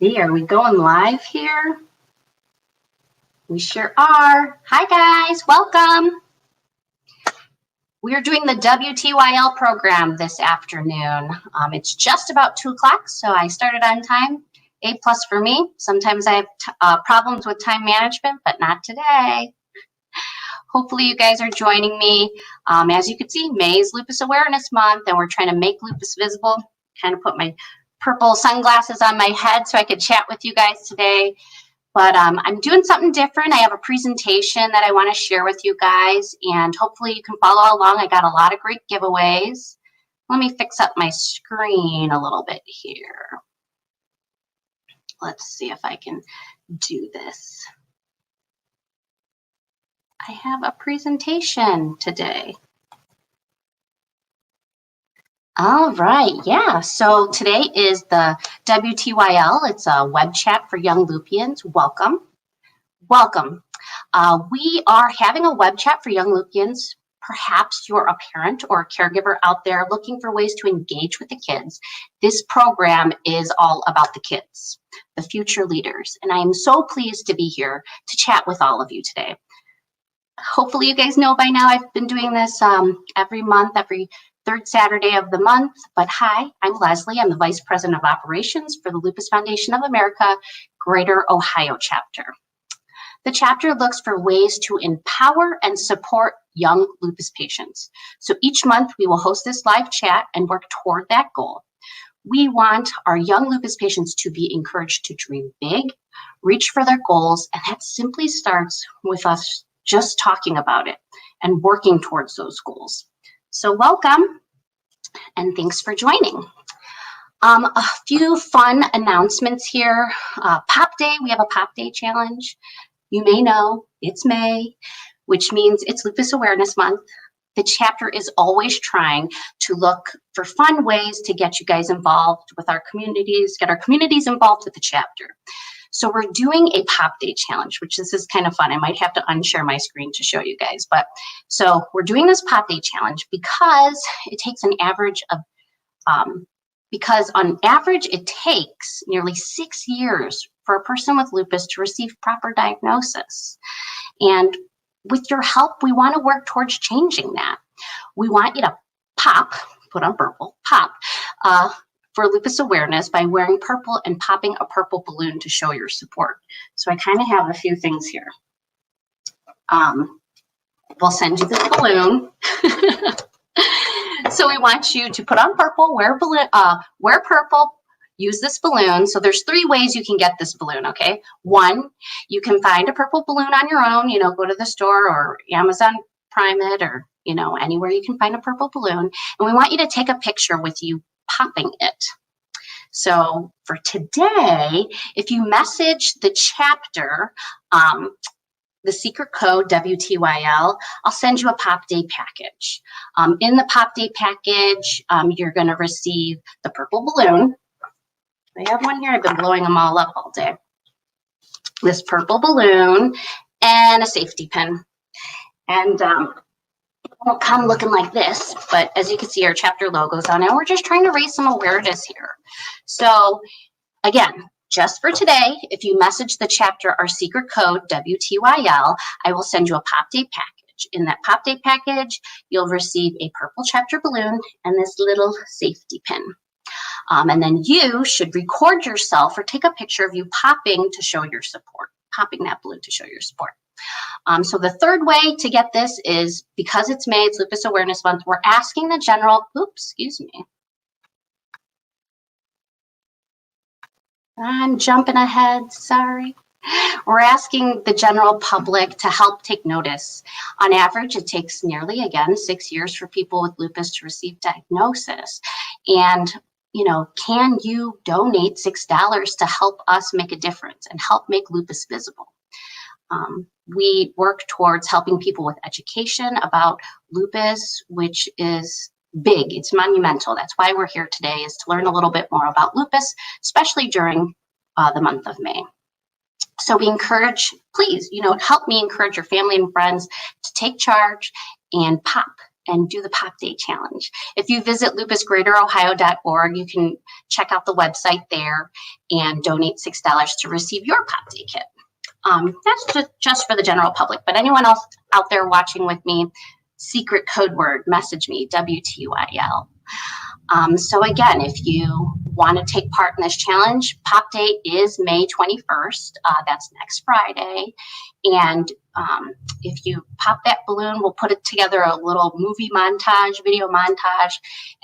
See, are we going live here? We sure are. Hi guys, welcome. We are doing the W.T.Y.L program this afternoon. It's just about 2 o'clock, so I started on time. A+ for me. Sometimes I have problems with time management, but not today. Hopefully you guys are joining me. As you can see, May is Lupus Awareness Month, and we're trying to make lupus visible. Kind of put my purple sunglasses on my head so I could chat with you guys today. But I'm doing something different. I have a presentation that I want to share with you guys, and hopefully you can follow along. I got a lot of great giveaways. Let me fix up my screen a little bit here. Let's see if I can do this. I have a presentation today. All right, yeah, so today is the W.T.Y.L. It's a web chat for Young Lupians. Welcome. Welcome. We are having a web chat for Young Lupians. Perhaps you're a parent or a caregiver out there looking for ways to engage with the kids. This program is all about the kids, the future leaders, and I am so pleased to be here to chat with all of you today. Hopefully you guys know by now I've been doing this every month, every third Saturday of the month. But hi, I'm Leslie. I'm the Vice President of Operations for the Lupus Foundation of America, Greater Ohio chapter. The chapter looks for ways to empower and support young lupus patients. So each month we will host this live chat and work toward that goal. We want our young lupus patients to be encouraged to dream big, reach for their goals, and that simply starts with us just talking about it and working towards those goals. So welcome and thanks for joining. A few fun announcements here. Pop Day, we have a Pop Day challenge. You may know it's May, which means it's Lupus Awareness Month. The chapter is always trying to look for fun ways to get you guys involved with our communities, get our communities involved with the chapter. So we're doing a Pop Day challenge, which this is kind of fun. I might have to unshare my screen to show you guys. But so we're doing this Pop Day challenge because it takes an average of, because on average it takes nearly 6 years for a person with lupus to receive proper diagnosis. And with your help, we want to work towards changing that. We want you to pop, put on purple, pop, for lupus awareness by wearing purple and popping a purple balloon to show your support. So I kind of have a few things here. We'll send you this balloon. So we want you to put on purple, wear purple, use this balloon. So there's 3 ways you can get this balloon, okay? 1, you can find a purple balloon on your own, you know, go to the store or Amazon Prime it or, you know, anywhere you can find a purple balloon. And we want you to take a picture with you popping it. So for today, if you message the chapter, the secret code WTYL, I'll send you a Pop Day package. In the Pop Day package, you're going to receive the purple balloon. I have one here. I've been blowing them all up all day. This purple balloon and a safety pin. And won't come looking like this, but as you can see, our chapter logo's on it. We're just trying to raise some awareness here. So again, just for today, if you message the chapter our secret code WTYL, I will send you a Pop Day package. In that Pop Day package, you'll receive a purple chapter balloon and this little safety pin. And then you should record yourself or take a picture of you popping to show your support, popping that balloon to show your support. So the third way to get this is, because it's May, it's Lupus Awareness Month, we're asking the general, oops, excuse me. I'm jumping ahead, sorry. We're asking the general public to help take notice. On average, it takes nearly, again, 6 years for people with lupus to receive diagnosis. And, you know, can you donate $6 to help us make a difference and help make lupus visible? We work towards helping people with education about lupus, which is big, it's monumental. That's why we're here today, is to learn a little bit more about lupus, especially during the month of May. So we encourage, please, you know, help me encourage your family and friends to take charge and pop and do the Pop Day Challenge. If you visit lupusgreaterohio.org, you can check out the website there and donate $6 to receive your Pop Day kit. That's just for the general public, but anyone else out there watching with me, secret code word, message me, WTYL. So again, if you want to take part in this challenge, Pop Day is May 21st. That's next Friday. And if you pop that balloon, we'll put it together a little movie montage, video montage,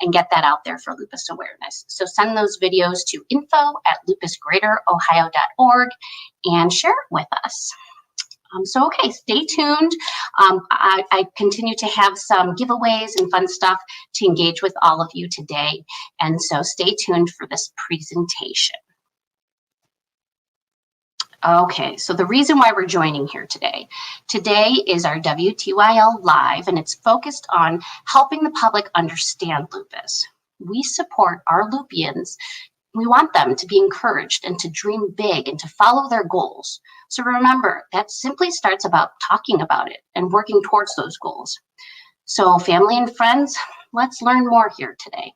and get that out there for lupus awareness. So send those videos to info@lupusgreaterohio.org and share it with us. So, okay, stay tuned. I continue to have some giveaways and fun stuff to engage with all of you today. And so stay tuned for this presentation. Okay, so the reason why we're joining here today is our W.T.Y.L Live, and it's focused on helping the public understand lupus. We support our Lupians. We want them to be encouraged and to dream big and to follow their goals. So remember, that simply starts about talking about it and working towards those goals. So family and friends, let's learn more here today.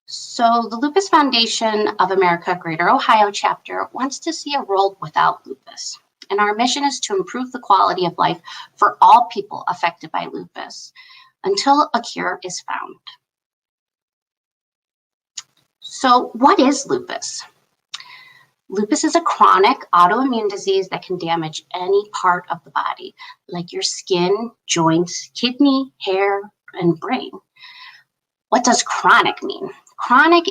So the Lupus Foundation of America Greater Ohio chapter wants to see a world without lupus. And our mission is to improve the quality of life for all people affected by lupus until a cure is found. So what is lupus? Lupus is a chronic autoimmune disease that can damage any part of the body, like your skin, joints, kidney, hair, and brain. What does chronic mean? Chronic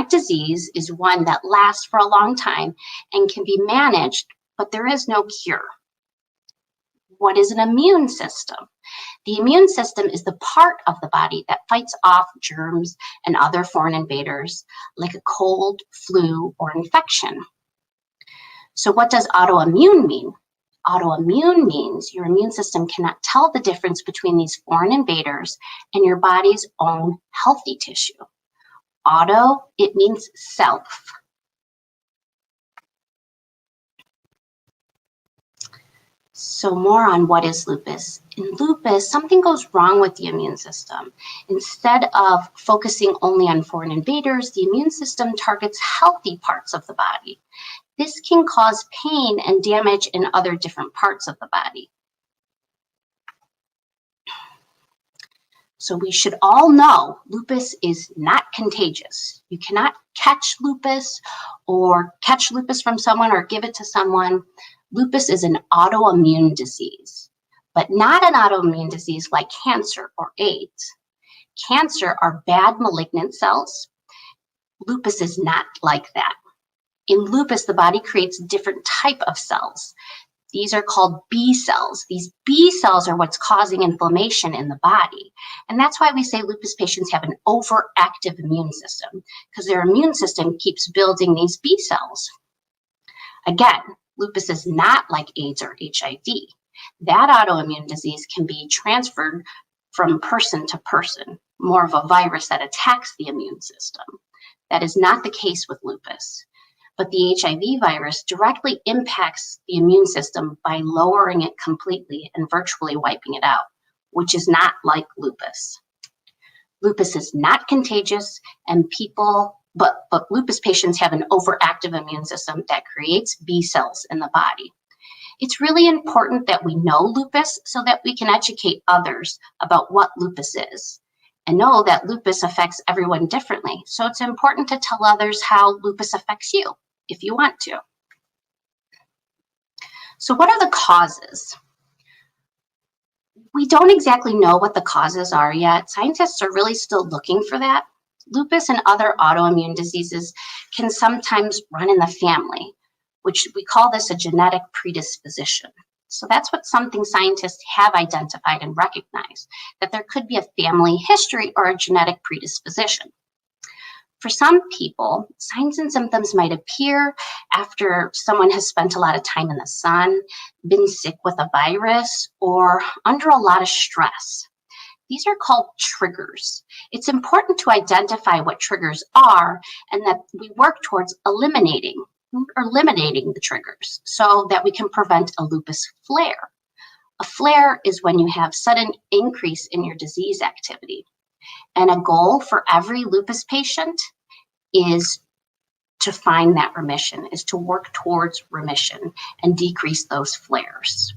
disease is one that lasts for a long time and can be managed, but there is no cure. What is an immune system? The immune system is the part of the body that fights off germs and other foreign invaders, like a cold, flu, or infection. So what does autoimmune mean? Autoimmune means your immune system cannot tell the difference between these foreign invaders and your body's own healthy tissue. Auto, it means self. So more on what is lupus. In lupus, something goes wrong with the immune system. Instead of focusing only on foreign invaders, the immune system targets healthy parts of the body. This can cause pain and damage in other different parts of the body. So we should all know lupus is not contagious. You cannot catch lupus from someone or give it to someone. Lupus is an autoimmune disease, but not an autoimmune disease like cancer or AIDS. Cancer are bad malignant cells. Lupus is not like that. In lupus, the body creates a different type of cells. These are called B cells. These B cells are what's causing inflammation in the body. And that's why we say lupus patients have an overactive immune system, because their immune system keeps building these B cells. Again, lupus is not like AIDS or HIV. That autoimmune disease can be transferred from person to person, more of a virus that attacks the immune system. That is not the case with lupus. But the HIV virus directly impacts the immune system by lowering it completely and virtually wiping it out, which is not like lupus. Lupus is not contagious, and but lupus patients have an overactive immune system that creates B cells in the body. It's really important that we know lupus so that we can educate others about what lupus is and know that lupus affects everyone differently. So it's important to tell others how lupus affects you if you want to. So what are the causes? We don't exactly know what the causes are yet. Scientists are really still looking for that. Lupus and other autoimmune diseases can sometimes run in the family, which we call this a genetic predisposition. So that's what something scientists have identified and recognized, that there could be a family history or a genetic predisposition. For some people, signs and symptoms might appear after someone has spent a lot of time in the sun, been sick with a virus, or under a lot of stress. These are called triggers. It's important to identify what triggers are and that we work towards eliminating the triggers so that we can prevent a lupus flare. A flare is when you have sudden increase in your disease activity. And a goal for every lupus patient is to find that remission, is to work towards remission and decrease those flares.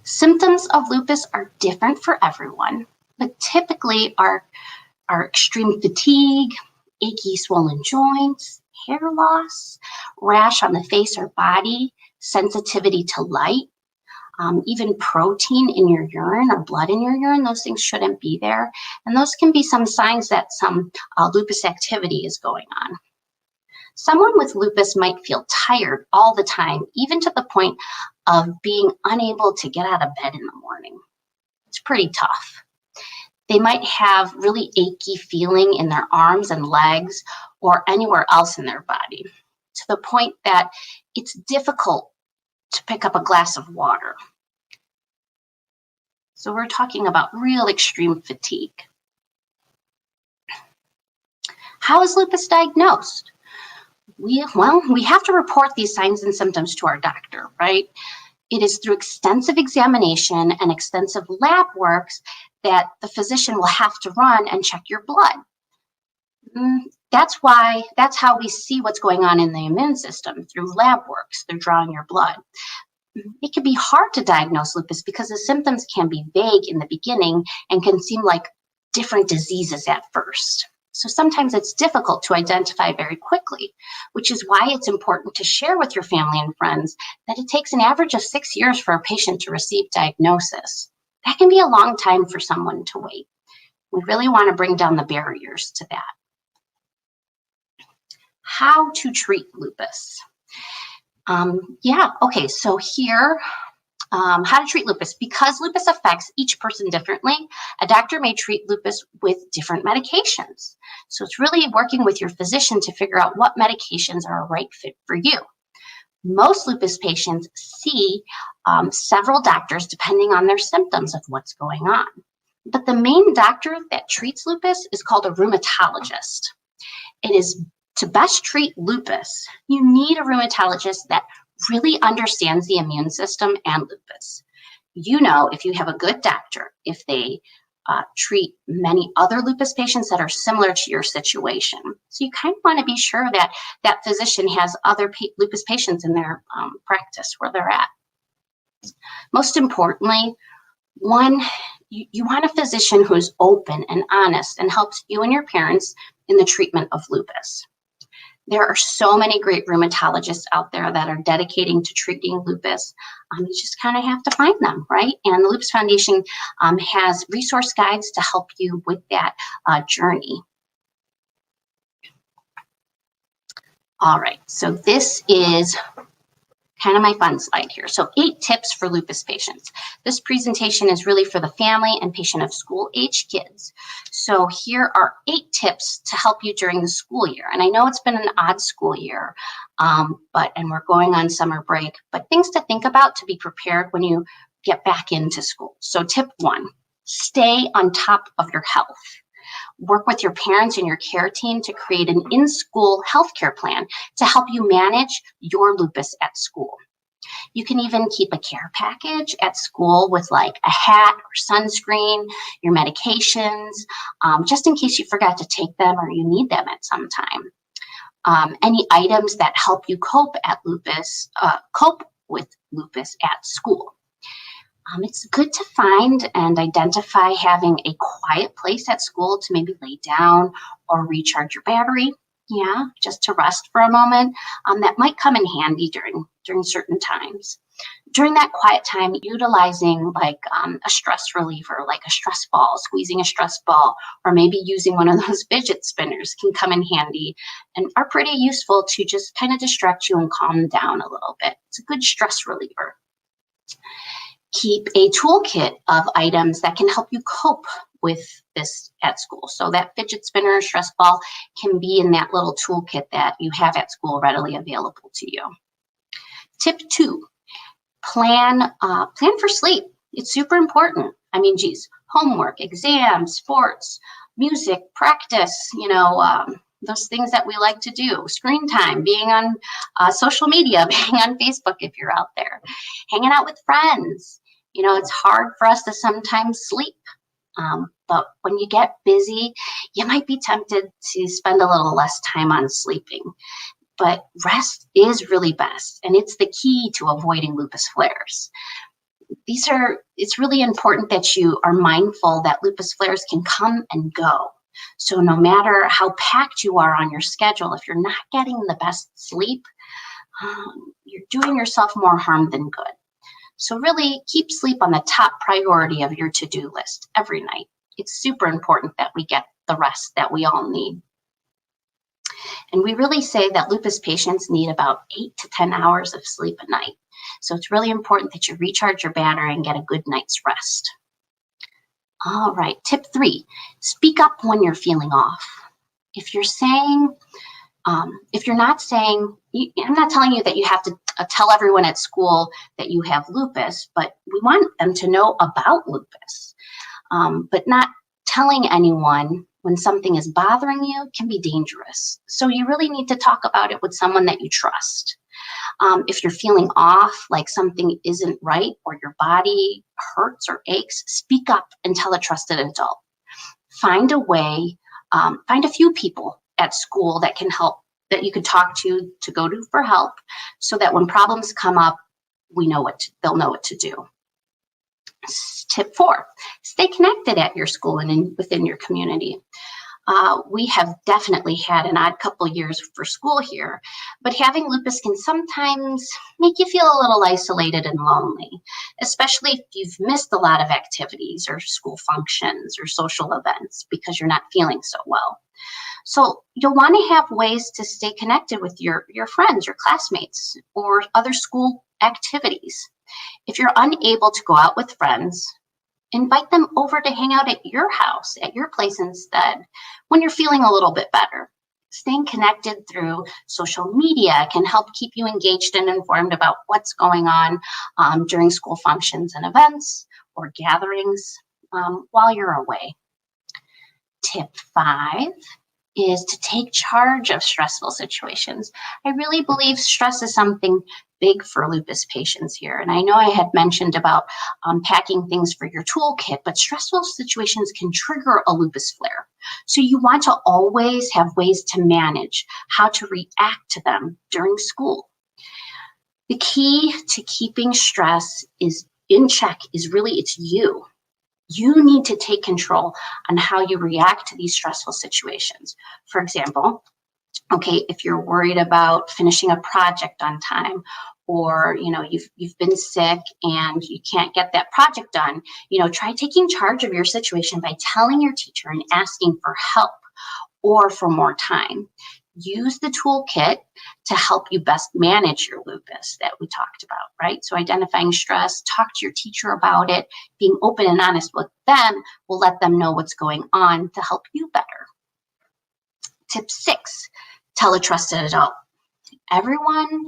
Symptoms of lupus are different for everyone, but typically are extreme fatigue, achy, swollen joints, hair loss, rash on the face or body, sensitivity to light, even protein in your urine or blood in your urine. Those things shouldn't be there. And those can be some signs that some lupus activity is going on. Someone with lupus might feel tired all the time, even to the point of being unable to get out of bed in the morning. It's pretty tough. They might have really achy feeling in their arms and legs or anywhere else in their body, to the point that it's difficult to pick up a glass of water. So we're talking about real extreme fatigue. How is lupus diagnosed? We have to report these signs and symptoms to our doctor, right? It is through extensive examination and extensive lab works that the physician will have to run and check your blood. That's how we see what's going on in the immune system, through lab works. They're drawing your blood. It can be hard to diagnose lupus because the symptoms can be vague in the beginning and can seem like different diseases at first. So sometimes it's difficult to identify very quickly, which is why it's important to share with your family and friends that it takes an average of 6 years for a patient to receive diagnosis. That can be a long time for someone to wait. We really want to bring down the barriers to that. How to treat lupus? So here, how to treat lupus. Because lupus affects each person differently, a doctor may treat lupus with different medications. So it's really working with your physician to figure out what medications are a right fit for you. Most lupus patients see several doctors depending on their symptoms of what's going on. But the main doctor that treats lupus is called a rheumatologist. It is to best treat lupus, you need a rheumatologist that really understands the immune system and lupus. You know, if you have a good doctor, if they treat many other lupus patients that are similar to your situation. So you kind of want to be sure that that physician has other lupus patients in their practice where they're at. Most importantly, you want a physician who's open and honest and helps you and your parents in the treatment of lupus. There are so many great rheumatologists out there that are dedicating to treating lupus. You just kind of have to find them, right? And the Lupus Foundation has resource guides to help you with that journey. All right, so this is kind of my fun slide here. So 8 tips for lupus patients. This presentation is really for the family and patient of school-age kids. So here are 8 tips to help you during the school year. And I know it's been an odd school year, and we're going on summer break, but things to think about to be prepared when you get back into school. So tip 1, stay on top of your health. Work with your parents and your care team to create an in-school healthcare plan to help you manage your lupus at school. You can even keep a care package at school with like a hat or sunscreen, your medications, just in case you forgot to take them or you need them at some time. Any items that help you cope with lupus at school. It's good to find and identify having a quiet place at school to maybe lay down or recharge your battery. Yeah, just to rest for a moment. That might come in handy during certain times. During that quiet time, utilizing like a stress reliever, like a stress ball, squeezing a stress ball, or maybe using one of those fidget spinners can come in handy and are pretty useful to just kind of distract you and calm down a little bit. It's a good stress reliever. Keep a toolkit of items that can help you cope with this at school. So that fidget spinner or stress ball can be in that little toolkit that you have at school readily available to you. Tip 2, plan for sleep. It's super important. I mean, homework, exams, sports, music, practice, those things that we like to do, screen time, being on social media, being on Facebook if you're out there, hanging out with friends. You know, it's hard for us to sometimes sleep. But when you get busy, you might be tempted to spend a little less time on sleeping. But rest is really best, and it's the key to avoiding lupus flares. It's really important that you are mindful that lupus flares can come and go. So no matter how packed you are on your schedule, if you're not getting the best sleep, you're doing yourself more harm than good. So really keep sleep on the top priority of your to-do list every night. It's super important that we get the rest that we all need. And we really say that lupus patients need about 8 to 10 hours of sleep a night. So it's really important that you recharge your battery and get a good night's rest. All right, tip 3, speak up when you're feeling off. If you're not saying, I'm not telling you that you have to tell everyone at school that you have lupus, but we want them to know about lupus. But not telling anyone when something is bothering you can be dangerous. So you really need to talk about it with someone that you trust. If you're feeling off, like something isn't right, or your body hurts or aches, speak up and tell a trusted adult. Find a way, find a few people at school that can help, that you could talk to go to for help, so that when problems come up, they'll know what to do. Tip 4, stay connected at your school and within your community. We have definitely had an odd couple years for school here, but having lupus can sometimes make you feel a little isolated and lonely, especially if you've missed a lot of activities or school functions or social events because you're not feeling so well. So you'll want to have ways to stay connected with your friends, your classmates, or other school activities. If you're unable to go out with friends, invite them over to hang out at your house, at your place instead, when you're feeling a little bit better. Staying connected through social media can help keep you engaged and informed about what's going on during school functions and events or gatherings while you're away. Tip 5 is to take charge of stressful situations. I really believe stress is something big for lupus patients here. And I know I had mentioned about packing things for your toolkit, but stressful situations can trigger a lupus flare. So you want to always have ways to manage how to react to them during school. The key to keeping stress in check is really, it's you. You need to take control on how you react to these stressful situations. For example, okay, if you're worried about finishing a project on time, or you've been sick and you can't get that project done, try taking charge of your situation by telling your teacher and asking for help or for more time. Use the toolkit to help you best manage your lupus that we talked about, right? So identifying stress, talk to your teacher about it, being open and honest with them will let them know what's going on to help you better. Tip 6, tell a trusted adult. Everyone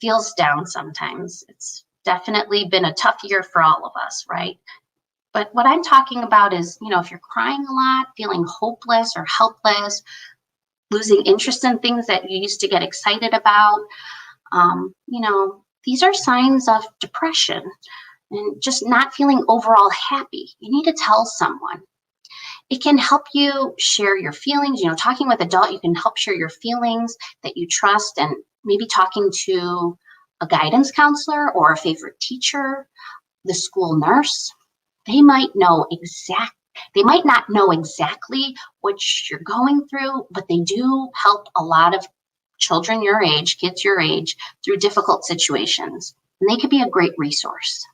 feels down sometimes. It's definitely been a tough year for all of us, right? But what I'm talking about is, if you're crying a lot, feeling hopeless or helpless, losing interest in things that you used to get excited about, these are signs of depression and just not feeling overall happy. You need to tell someone. It can help you share your feelings. Talking with an adult, you can help share your feelings that you trust, and maybe talking to a guidance counselor or a favorite teacher, the school nurse. They might not know exactly what you're going through, but they do help a lot of children your age, kids your age, through difficult situations. And they could be a great resource.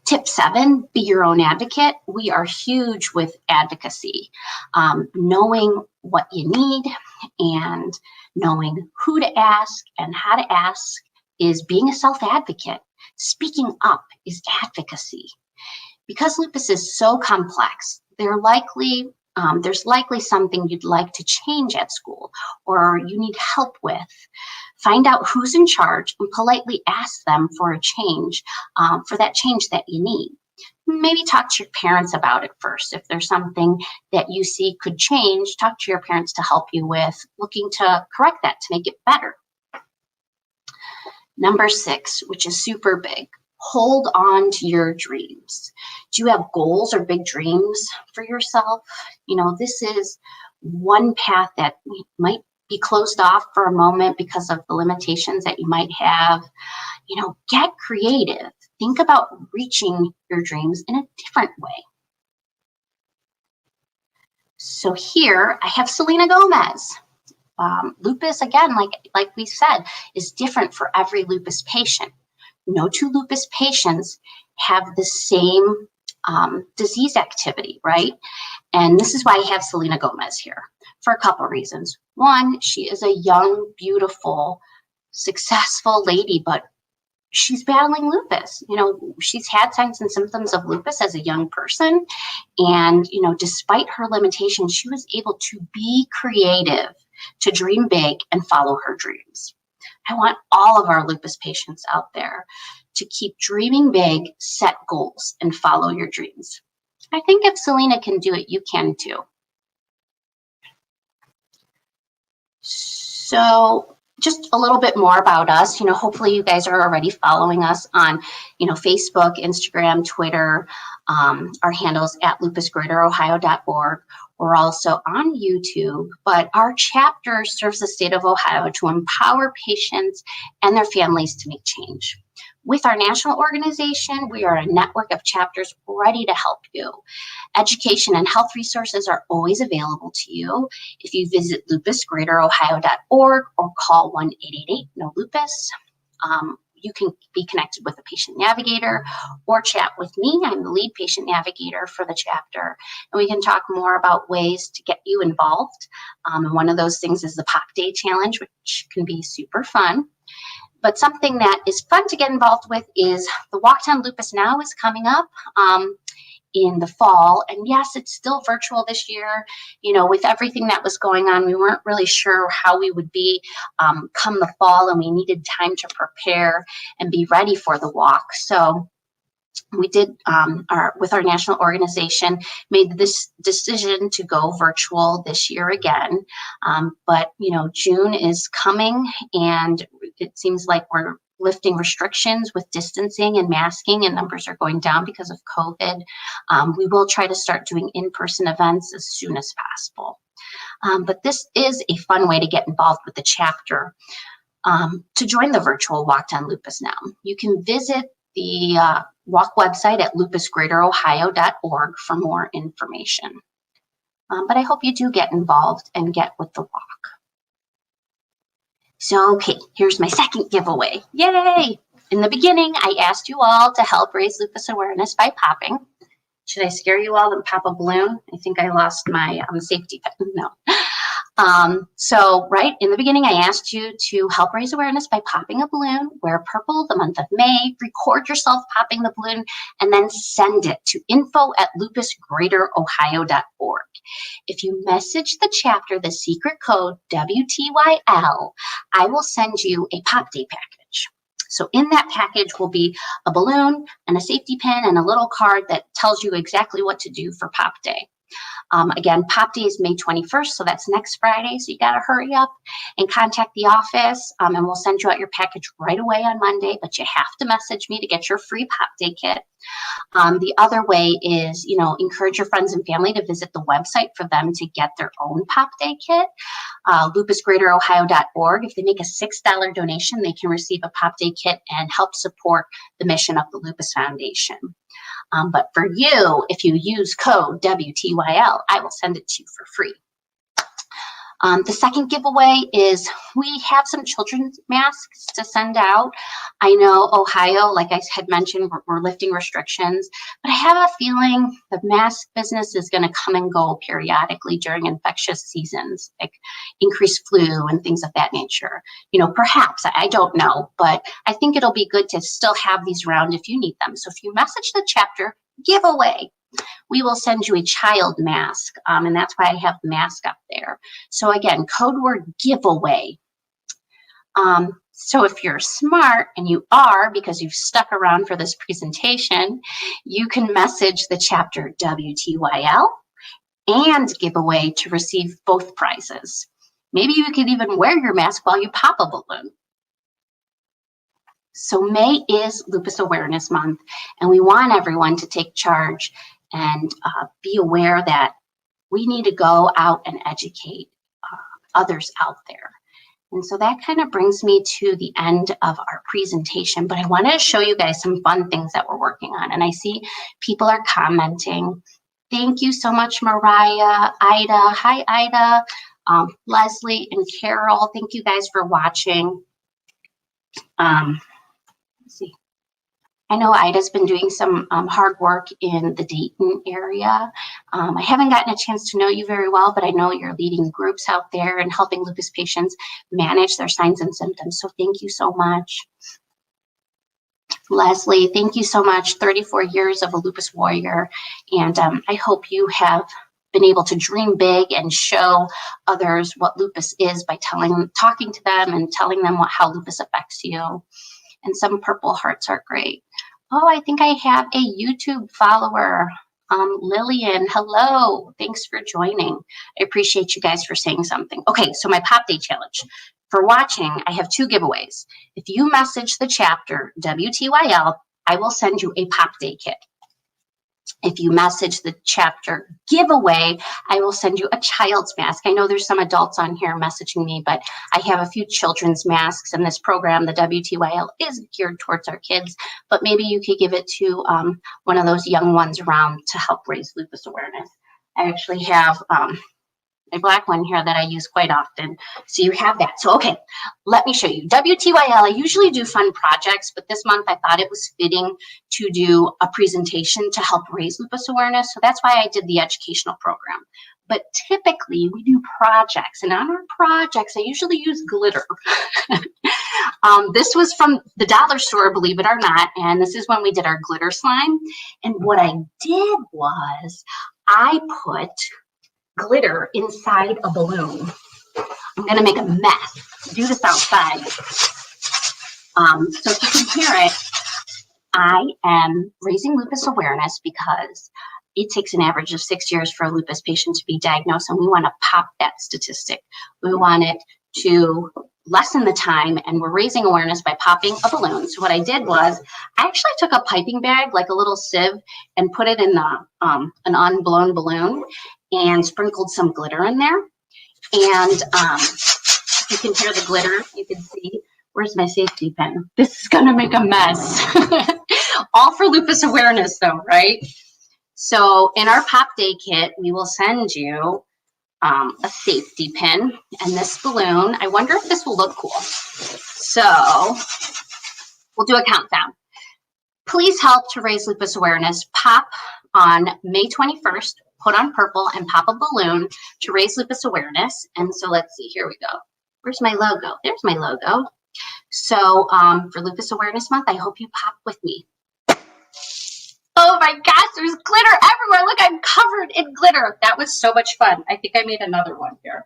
Tip 7, be your own advocate. We are huge with advocacy. Knowing what you need and knowing who to ask and how to ask is being a self-advocate. Speaking up is advocacy. Because lupus is so complex, there's likely something you'd like to change at school or you need help with. Find out who's in charge and politely ask them for a change, for that change that you need. maybe talk to your parents about it first. If there's something that you see could change, talk to your parents to help you with looking to correct that, to make it better. Number 6, which is super big, hold on to your dreams. Do you have goals or big dreams for yourself? You know, this is one path that might be closed off for a moment because of the limitations that you might have. You know, get creative. Think about reaching your dreams in a different way. So here I have Selena Gomez. Lupus, again, like we said, is different for every lupus patient. No two lupus patients have the same disease activity, right? And this is why I have Selena Gomez here for a couple of reasons. One, she is a young, beautiful, successful lady, but she's battling lupus. You know, she's had signs and symptoms of lupus as a young person. And, you know, despite her limitations, she was able to be creative, to dream big and follow her dreams. I want all of our lupus patients out there to keep dreaming big, set goals, and follow your dreams. I think if Selena can do it, you can too. So just a little bit more about us. You know, hopefully you guys are already following us on, you know, Facebook, Instagram, Twitter. Our handles at lupusgreaterohio.org. We're also on YouTube, but our chapter serves the state of Ohio to empower patients and their families to make change. With our national organization, we are a network of chapters ready to help you. Education and health resources are always available to you if you visit lupusgreaterohio.org or call 1-888-NO-LUPUS. You can be connected with a patient navigator or chat with me. I'm the lead patient navigator for the chapter, and we can talk more about ways to get you involved. And one of those things is the Pop Day Challenge, which can be super fun. But something that is fun to get involved with is the Walk Down Lupus Now is coming up in the fall. And yes, it's still virtual this year. You know, with everything that was going on, we weren't really sure how we would be come the fall, and we needed time to prepare and be ready for the walk. So we did, with our national organization, made this decision to go virtual this year again. But, you know, June is coming, and it seems like we're lifting restrictions with distancing and masking, and numbers are going down because of COVID. We will try to start doing in-person events as soon as possible. But this is a fun way to get involved with the chapter. To join the virtual Walk Down Lupus Now, you can visit the walk website at lupusgreaterohio.org for more information. But I hope you do get involved and get with the walk. So, okay, here's my second giveaway. Yay! In the beginning, I asked you all to help raise lupus awareness by popping. Should I scare you all and pop a balloon? I think I lost my safety pin. No. So right in the beginning, I asked you to help raise awareness by popping a balloon, wear purple the month of May, record yourself popping the balloon, and then send it to info@lupusgreaterohio.org. If you message the chapter the secret code WTYL, I will send you a Pop Day package. So in that package will be a balloon and a safety pin and a little card that tells you exactly what to do for Pop Day. Again, Pop Day is May 21st, so that's next Friday. So you got to hurry up and contact the office, and we'll send you out your package right away on Monday, but you have to message me to get your free Pop Day kit. The other way is, you know, encourage your friends and family to visit the website for them to get their own Pop Day kit, lupusgreaterohio.org. If they make a $6 donation, they can receive a Pop Day kit and help support the mission of the Lupus Foundation. But for you, if you use code WTYL, I will send it to you for free. The second giveaway is we have some children's masks to send out. I know Ohio, like I had mentioned, we're lifting restrictions, but I have a feeling the mask business is going to come and go periodically during infectious seasons, like increased flu and things of that nature. You know, perhaps, I don't know, but I think it'll be good to still have these around if you need them. So if you message the chapter giveaway, we will send you a child mask, and that's why I have the mask up there. So again, code word giveaway. So if you're smart, and you are because you've stuck around for this presentation, you can message the chapter WTYL and giveaway to receive both prizes. Maybe you could even wear your mask while you pop a balloon. So May is Lupus Awareness Month, and we want everyone to take charge and be aware that we need to go out and educate others out there. And so that kind of brings me to the end of our presentation, but I wanted to show you guys some fun things that we're working on. And I see people are commenting. Thank you so much, Mariah, Ida. Hi, Ida, Leslie, and Carol. Thank you guys for watching. Let's see. I know Ida's been doing some hard work in the Dayton area. I haven't gotten a chance to know you very well, but I know you're leading groups out there and helping lupus patients manage their signs and symptoms. So thank you so much. Leslie, thank you so much. 34 years of a lupus warrior. And I hope you have been able to dream big and show others what lupus is by talking to them and telling them how lupus affects you. And some purple hearts are great. Oh, I think I have a YouTube follower, Lillian. Hello, thanks for joining. I appreciate you guys for saying something. Okay, so my Pop Day Challenge. For watching, I have 2 giveaways. If you message the chapter WTYL, I will send you a Pop Day kit. If you message the chapter giveaway, I will send you a child's mask. I know there's some adults on here messaging me, but I have a few children's masks in this program. The W.T.Y.L is geared towards our kids, but maybe you could give it to one of those young ones around to help raise lupus awareness. I actually have a black one here that I use quite often. So you have that. So, okay, let me show you. W.T.Y.L, I usually do fun projects, but this month I thought it was fitting to do a presentation to help raise lupus awareness. So that's why I did the educational program. But typically we do projects, and on our projects, I usually use glitter. This was from the dollar store, believe it or not, and this is when we did our glitter slime. And what I did was I put glitter inside a balloon. I'm going to make a mess. Do this outside. So if you can hear it, I am raising lupus awareness because it takes an average of 6 years for a lupus patient to be diagnosed, and we want to pop that statistic. We want it to lessen the time, and we're raising awareness by popping a balloon. So what I did was I actually took a piping bag, like a little sieve, and put it in the an unblown balloon and sprinkled some glitter in there. And you can hear the glitter. You can see, where's my safety pin? This is gonna make a mess. All for lupus awareness though, right? So in our Pop Day kit, we will send you a safety pin and this balloon. I wonder if this will look cool. So we'll do a countdown. Please help to raise lupus awareness. Pop on May 21st, put on purple and pop a balloon to raise lupus awareness. And so let's see, here we go. Where's my logo? There's my logo. So for Lupus Awareness Month, I hope you pop with me. Oh my gosh, there's glitter everywhere. Look, I'm covered in glitter. That was so much fun. I think I made another one here.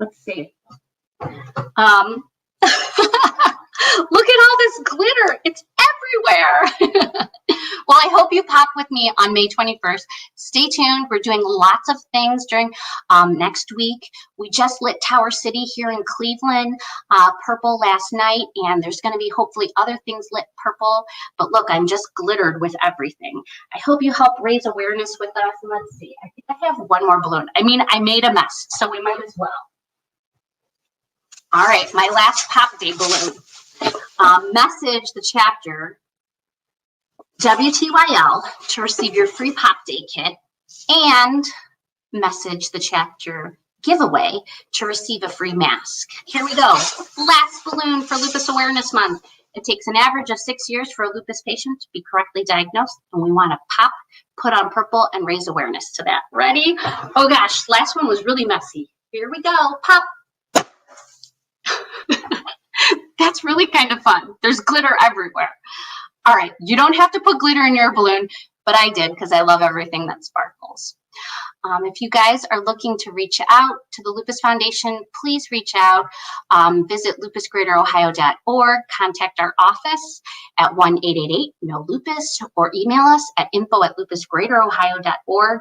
Let's see. Look at all this glitter. It's everywhere. Well, I hope you pop with me on May 21st. Stay tuned. We're doing lots of things during next week. We just lit Tower City here in Cleveland purple last night, and there's going to be hopefully other things lit purple. But look, I'm just glittered with everything. I hope you help raise awareness with us. And let's see. I think I have one more balloon. I mean, I made a mess, so we might as well. All right, my last Pop Day balloon. Message the chapter WTYL to receive your free Pop Day kit, and message the chapter giveaway to receive a free mask. Here we go. Last balloon for Lupus Awareness Month. It takes an average of 6 years for a lupus patient to be correctly diagnosed, and we want to pop, put on purple, and raise awareness to that. Ready? Oh gosh, last one was really messy. Here we go. Pop. That's really kind of fun. There's glitter everywhere. All right, you don't have to put glitter in your balloon. but I did because I love everything that sparkles. If you guys are looking to reach out to the Lupus Foundation, please reach out. Visit lupusgreaterohio.org, contact our office at 1-888-NO-LUPUS, or email us at info@lupusgreaterohio.org.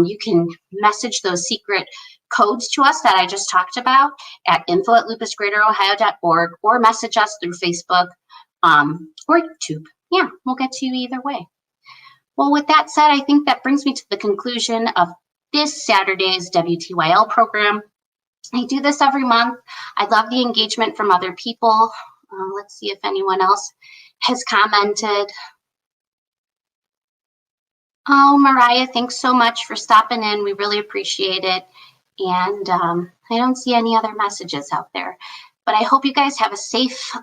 You can message those secret codes to us that I just talked about at info@lupusgreaterohio.org, or message us through Facebook or YouTube. Yeah, we'll get to you either way. Well, with that said, I think that brings me to the conclusion of this Saturday's WTYL program. I do this every month. I love the engagement from other people. Let's see if anyone else has commented. Oh, Mariah, thanks so much for stopping in. We really appreciate it. And I don't see any other messages out there. But I hope you guys have a safe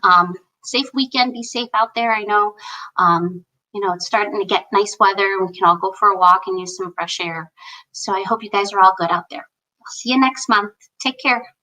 weekend. Be safe out there. I know it's starting to get nice weather. We can all go for a walk and use some fresh air. So I hope you guys are all good out there. I'll see you next month. Take care.